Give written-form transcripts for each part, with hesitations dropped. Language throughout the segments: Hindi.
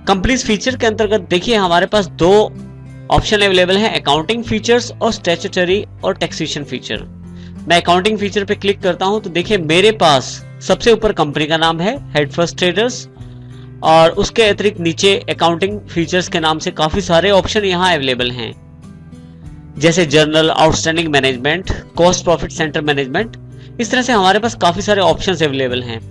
कंपनीज फीचर के अंतर्गत देखिए हमारे पास दो ऑप्शन अवेलेबल हैं, अकाउंटिंग फीचर्स और स्टैट्यूटरी और टैक्सेशन फीचर। मैं अकाउंटिंग फीचर पे क्लिक करता हूं तो देखिए मेरे पास सबसे ऊपर कंपनी का नाम है हेड फर्स्ट ट्रेडर्स, और उसके अतिरिक्त नीचे अकाउंटिंग फीचर्स के नाम से काफी सारे ऑप्शन यहां अवेलेबल हैं, जैसे journal, outstanding management, cost profit centre management. इस तरह से हमारे पास काफी सारे ऑप्शंस अवेलेबल हैं।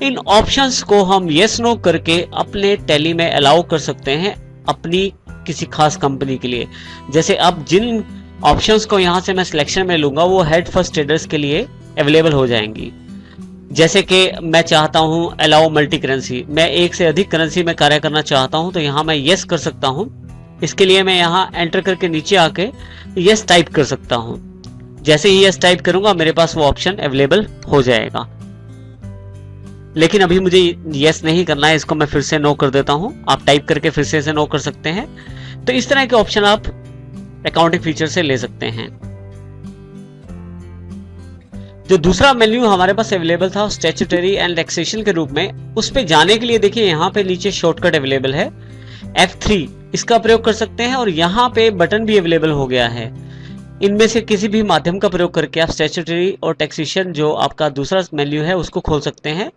इन ऑप्शंस को हम यस नो करके अपने टैली में अलाउ कर सकते हैं अपनी किसी खास कंपनी के लिए। जैसे अब जिन ऑप्शंस को यहां से मैं सिलेक्शन में लूंगा वो हेड फर्स्ट ट्रेडर्स के लिए अवेलेबल हो जाएंगी। जैसे कि मैं चाहता हूं अलाउ मल्टी करेंसी, मैं एक से अधिक करेंसी में कार्य करना चाहता हूं तो यहां मैं यस कर सकता हूं। इसके लिए मैं यहां एंटर करके नीचे आके यस टाइप कर सकता हूं। जैसे ही यस टाइप करूंगा मेरे पास वो ऑप्शन अवेलेबल हो जाएगा, लेकिन अभी मुझे यस नहीं करना है, इसको मैं फिर से नो कर देता हूं। आप टाइप करके फिर से नो कर सकते हैं। तो इस तरह के ऑप्शन आप अकाउंटिंग फीचर से ले सकते हैं। जो दूसरा मेन्यू हमारे पास अवेलेबल था स्टैट्यूटरी एंड टैक्सेशन के रूप में, उस पे जाने के लिए देखिए यहाँ पे नीचे शॉर्टकट अवेलेबल है F3, इसका प्रयोग कर सकते हैं, और यहाँ पे बटन भी अवेलेबल हो गया है। इनमें से किसी भी माध्यम का प्रयोग करके आप स्टैट्यूटरी और टैक्सेशन जो आपका दूसरा मेन्यू है उसको खोल सकते हैं।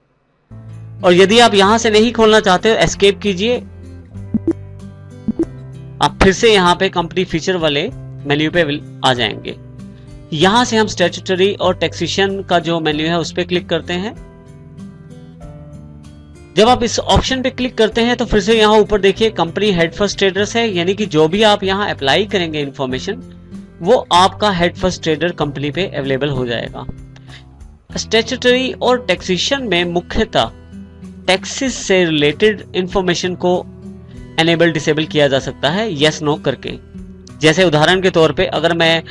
और यदि आप यहां से नहीं खोलना चाहते तो एस्केप कीजिए, आप फिर से यहां पे कंपनी फीचर वाले मेन्यू पे आ जाएंगे। यहां से हम स्टैट्यूटरी और टैक्सेशन का जो मेन्यू है उस पे क्लिक करते हैं। जब आप इस ऑप्शन पे क्लिक करते हैं तो फिर से यहां ऊपर देखिए कंपनी हेड फर्स्ट ट्रेडर्स है, यानी कि जो भी आप यहां अप्लाई करेंगे इंफॉर्मेशन वो आपका हेड फर्स्ट ट्रेडर कंपनी पे अवेलेबल हो जाएगा। स्टैट्यूटरी और टैक्सेशन में मुख्यतः टैक्सेस से रिलेटेड इंफॉर्मेशन को एनेबल डिसेबल किया जा सकता है यस नो करके। जैसे उदाहरण के तौर पे अगर मैं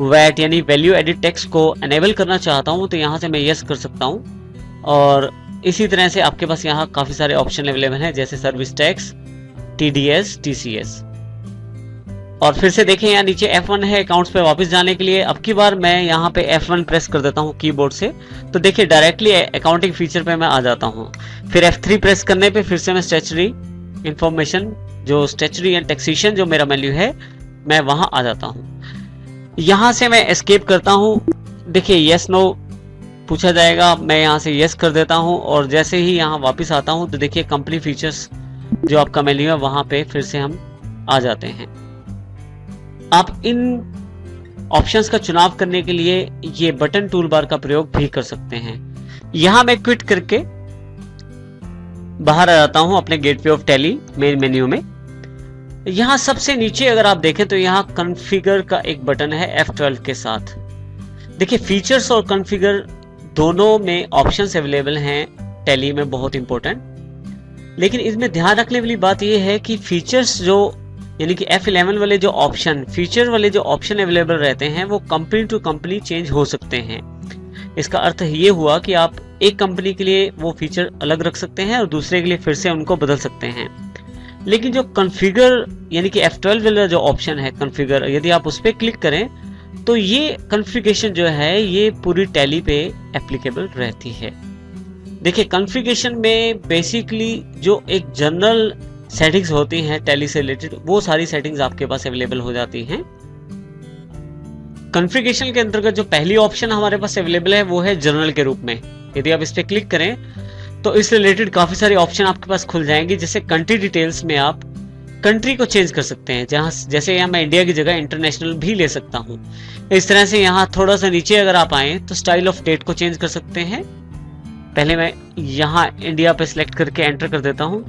वैट यानी वैल्यू एडिड टैक्स को एनेबल करना चाहता हूं तो यहां से मैं यस कर सकता हूं। और इसी तरह से आपके पास यहाँ काफी सारे ऑप्शन अवेलेबल हैं, जैसे सर्विस टैक्स, TDS, TCS। और फिर से देखें यहाँ नीचे F1 है अकाउंट्स पे वापस जाने के लिए। अब की बार मैं यहाँ पे F1 प्रेस कर देता हूँ कीबोर्ड से, तो देखिए डायरेक्टली अकाउंटिंग फीचर पे मैं आ जाता हूँ। फिर F3 प्रेस करने पे फिर से मैं स्टैट्यूटरी इंफॉर्मेशन, जो स्टैट्यूटरी एंड टैक्सेशन जो मेरा मेन्यू है, मैं वहां आ जाता हूँ। यहाँ से मैं एस्केप करता हूँ। देखिए यस नो पूछा जाएगा, मैं यहाँ से यस कर देता हूँ, और जैसे ही यहाँ वापस आता हूँ तो देखिए कंपनी फीचर्स जो आपका मेन्यू है वहां पे फिर से हम आ जाते हैं। आप इन ऑप्शंस का चुनाव करने के लिए ये बटन टूल बार का प्रयोग भी कर सकते हैं। यहां मैं क्विट करके बाहर आ जाता हूं अपने gateway of tally main menu में। यहां सबसे नीचे अगर आप देखें तो यहां कॉन्फ़िगर का एक बटन है F12 के साथ। देखिए फीचर्स और कॉन्फ़िगर दोनों में ऑप्शंस अवेलेबल हैं टैली में, बहुत इंपॉर्टेंट। लेकिन इसमें ध्यान रखने वाली बात यह है कि फीचर्स जो यानी कि F11 वाले जो ऑप्शन, फीचर वाले जो ऑप्शन अवेलेबल रहते हैं वो कंपनी टू कंपनी चेंज हो सकते हैं। इसका अर्थ ये हुआ कि आप एक कंपनी के लिए वो फीचर अलग रख सकते हैं और दूसरे के लिए फिर से उनको बदल सकते हैं। लेकिन जो कॉन्फ़िगर यानी कि F12 वाला जो ऑप्शन है कॉन्फ़िगर, यदि आप उस पर क्लिक करें तो ये कॉन्फ़िगरेशन जो है ये पूरी टैली पे एप्लीकेबल रहती है। देखिए कॉन्फ़िगरेशन में बेसिकली जो एक जनरल सेटिंग्स होती हैं टैली से रिलेटेड, वो सारी सेटिंग्स आपके पास अवेलेबल हो जाती हैं। कॉन्फ़िगरेशन के अंतर्गत जो पहली ऑप्शन हमारे पास अवेलेबल है वो है जनरल के रूप में। यदि आप इस पे क्लिक करें तो इस रिलेटेड काफी सारे ऑप्शन आपके पास खुल जाएंगे। जैसे कंट्री डिटेल्स में आप कंट्री को चेंज कर सकते हैं, जहां जैसे यहाँ मैं इंडिया की जगह इंटरनेशनल भी ले सकता हूँ। इस तरह से यहाँ थोड़ा सा नीचे अगर आप आए तो स्टाइल ऑफ डेट को चेंज कर सकते हैं। पहले मैं यहाँ इंडिया पे सिलेक्ट करके एंटर कर देता हूँ।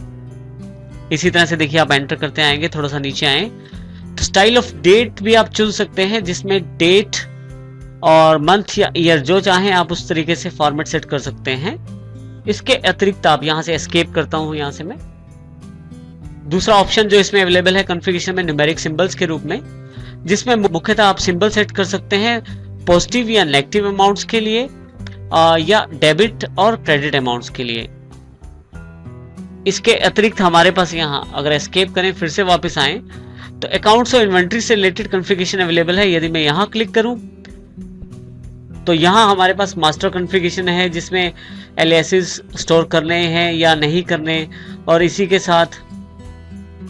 इसी तरह से देखिए आप एंटर करते आएंगे, थोड़ा सा नीचे आए तो स्टाइल ऑफ डेट भी आप चुन सकते हैं, जिसमें डेट और मंथ या ईयर जो चाहें आप उस तरीके से फॉर्मेट सेट कर सकते हैं। इसके अतिरिक्त आप यहाँ से एस्केप करता हूँ, यहाँ से मैं दूसरा ऑप्शन जो इसमें अवेलेबल है कॉन्फ़िगरेशन में न्यूमेरिक सिंबल्स के रूप में, जिसमें मुख्यतः आप सिंबल सेट कर सकते हैं पॉजिटिव या नेगेटिव अमाउंट्स के लिए या डेबिट और क्रेडिट अमाउंट्स के लिए। इसके अतिरिक्त हमारे पास यहाँ अगर एस्केप करें फिर से वापस आए तो अकाउंट्स और इन्वेंट्री से रिलेटेड कॉन्फ़िगरेशन अवेलेबल है। यदि मैं यहाँ क्लिक करूं तो यहाँ हमारे पास मास्टर कॉन्फ़िगरेशन है, जिसमें LSs स्टोर करने हैं या नहीं करने, और इसी के साथ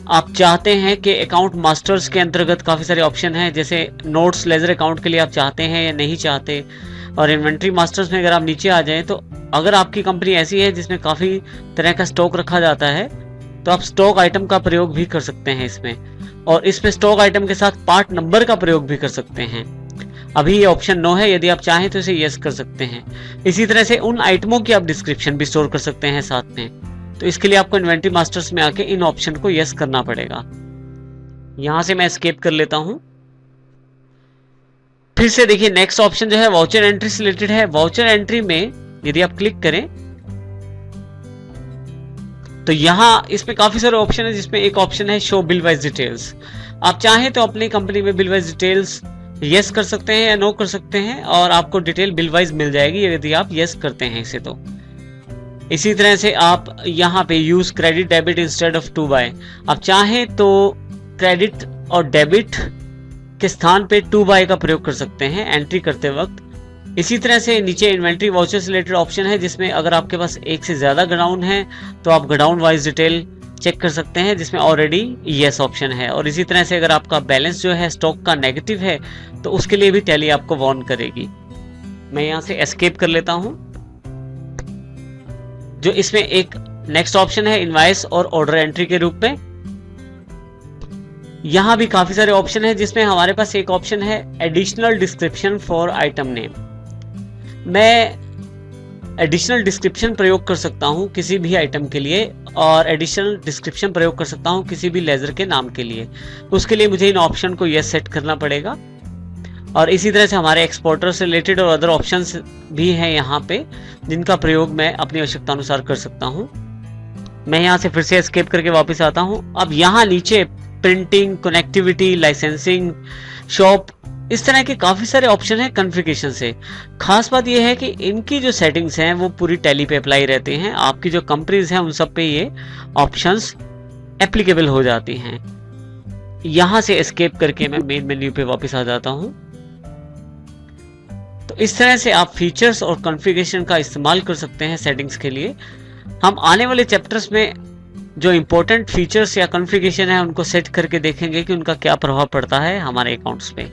आप चाहते हैं कि अकाउंट मास्टर्स के अंतर्गत काफ़ी सारे ऑप्शन हैं, जैसे नोट्स लेजर अकाउंट के लिए आप चाहते हैं या नहीं चाहते। और इन्वेंट्री मास्टर्स में अगर आप नीचे आ जाएं तो अगर आपकी कंपनी ऐसी है जिसमें काफ़ी तरह का स्टॉक रखा जाता है तो आप स्टॉक आइटम का प्रयोग भी कर सकते हैं इसमें, और इसमें स्टॉक आइटम के साथ पार्ट नंबर का प्रयोग भी कर सकते हैं। अभी ये ऑप्शन नो है, यदि आप चाहें तो इसे यस कर सकते हैं। इसी तरह से उन आइटमों की आप डिस्क्रिप्शन भी स्टोर कर सकते हैं साथ में, तो इसके लिए आपको इन्वेंट्री मास्टर्स में आके इन ऑप्शन को यस करना पड़ेगा। यहां से मैं एस्केप कर लेता हूं। फिर से देखिए नेक्स्ट ऑप्शन जो है वाउचर एंट्री से रिलेटेड है। वाउचर एंट्री में यदि आप क्लिक करें तो यहाँ इसमें काफी सारे ऑप्शन है, जिसमें एक ऑप्शन है शो बिल वाइज डिटेल्स। आप चाहें तो अपनी कंपनी में बिल वाइज डिटेल्स यस कर सकते हैं या नो कर सकते हैं, और आपको डिटेल बिल वाइज मिल जाएगी यदि आप यस करते हैं इसे तो। इसी तरह से आप यहाँ पे use credit debit instead of to buy, आप चाहें तो क्रेडिट और डेबिट के स्थान पे टू बाय का प्रयोग कर सकते हैं एंट्री करते वक्त। इसी तरह से नीचे इन्वेंट्री वाउचर से रिलेटेड ऑप्शन है, जिसमें अगर आपके पास एक से ज्यादा गोडाउन है तो आप गोडाउन वाइज डिटेल चेक कर सकते हैं, जिसमें ऑलरेडी यस ऑप्शन है। और इसी तरह से अगर आपका बैलेंस जो है स्टॉक का नेगेटिव है तो उसके लिए भी टैली आपको वार्न करेगी। मैं यहाँ से एस्केप कर लेता हूँ। जो इसमें एक नेक्स्ट ऑप्शन है इनवॉइस और ऑर्डर एंट्री के रूप में, यहां भी काफी सारे ऑप्शन है, जिसमें हमारे पास एक ऑप्शन है additional description for item name. मैं एडिशनल डिस्क्रिप्शन प्रयोग कर सकता हूं किसी भी आइटम के लिए, और एडिशनल डिस्क्रिप्शन प्रयोग कर सकता हूं किसी भी लेजर के नाम के लिए। उसके लिए मुझे इन ऑप्शन को यस सेट करना पड़ेगा। और इसी तरह से हमारे एक्सपोर्टर से रिलेटेड और अदर ऑप्शंस भी हैं यहाँ पे, जिनका प्रयोग मैं अपनी आवश्यकता अनुसार कर सकता हूँ। मैं यहाँ से फिर से एस्केप करके वापस आता हूँ। अब यहाँ नीचे प्रिंटिंग, कनेक्टिविटी, लाइसेंसिंग, शॉप, इस तरह के काफी सारे ऑप्शन हैं कॉन्फ़िगरेशन से। खास बात यह है कि इनकी जो सेटिंग्स हैं वो पूरी टैली पे अप्लाई रहते हैं। आपकी जो कंपनीज हैं उन सब पे ये ऑप्शंस एप्लीकेबल हो जाती हैं। यहां से एस्केप करके मैं मेन मेन्यू पे वापस आ जाता हूं। तो इस तरह से आप फीचर्स और कॉन्फ़िगरेशन का इस्तेमाल कर सकते हैं सेटिंग्स के लिए। हम आने वाले चैप्टर्स में जो इंपॉर्टेंट फीचर्स या कॉन्फ़िगरेशन है उनको सेट करके देखेंगे कि उनका क्या प्रभाव पड़ता है हमारे अकाउंट्स पे।